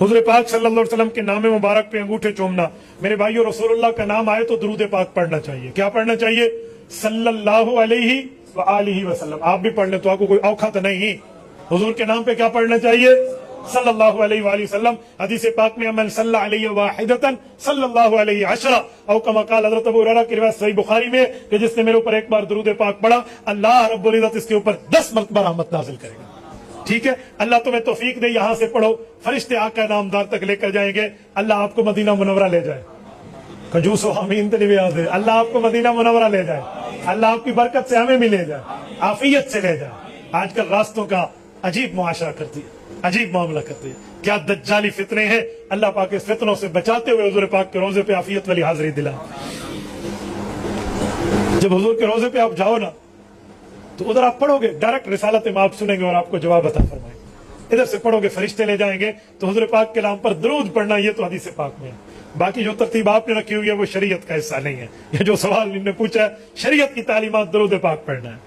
हुज़ूर पाक सल्लल्लाहु अलैहि वसल्लम के नाम मुबारक पे अंगूठे चूमना। मेरे भाइयों, रसूलुल्लाह का नाम आए तो दुरूद पाक पढ़ना चाहिए। क्या पढ़ना चाहिए? सल्लल्लाहु अलैहि व आलिहि वसल्लम। आप भी पढ़ लें तो आपको कोई औखत नहीं। हुजूर के नाम पे क्या पढ़ना चाहिए? सल्लल्लाहु अलैहि वसल्लम। हदीस पाक में अमन सल्ला अलैहि वाहिदतन सल्लल्लाहु अलैहि अशरा औ कमा क़ाल हज़रत अबू हुरैरा की रिवायत सही बुखारी में कि जिसने मेरे ऊपर एक बार दुरूद पाक पढ़ा, अल्लाह रब्बुल इज्जत इसके ऊपर 10 मरतबा रहमत नाज़िल करेगा। ठीक है, अल्लाह तुम्हें तौफीक दे, यहां से पढ़ो, फरिश्ते आका नामदार तक लेकर जाएंगे, अल्लाह आपको मदीना मुनव्वरा ले जाए। कंजूसो आमीन तो नहीं याद है। अल्लाह आपको मदीना मुनव्वरा ले जाए, अल्लाह आपकी बरकत से हमें भी ले जाए, आफियत से ले जाए। आजकल रास्तों का अजीब मुआशरा करती है, अजीब मामला करती है। क्या दज्जाली फितने हैं। अल्लाह पाक इस फितनों से बचाते हुए हुजूर पाक के रोजे पे आफियत वाली हाजिरी दिला। जब हुजूर के रोजे पे आप जाओ ना तो उधर आप पढ़ोगे, डायरेक्ट रिसालत में आप सुनेंगे और आपको जवाब अता फरमाएंगे। इधर से पढ़ोगे, फरिश्ते ले जाएंगे, तो हुजूर पाक के नाम पर दरूद पढ़ना, ये तो हदीस पाक में है। बाकी जो तरतीब आपने रखी हुई है वो शरीयत का हिस्सा नहीं है। ये जो सवाल इन्होंने पूछा है, शरीयत की तालीमात दरूद पाक पढ़ना है।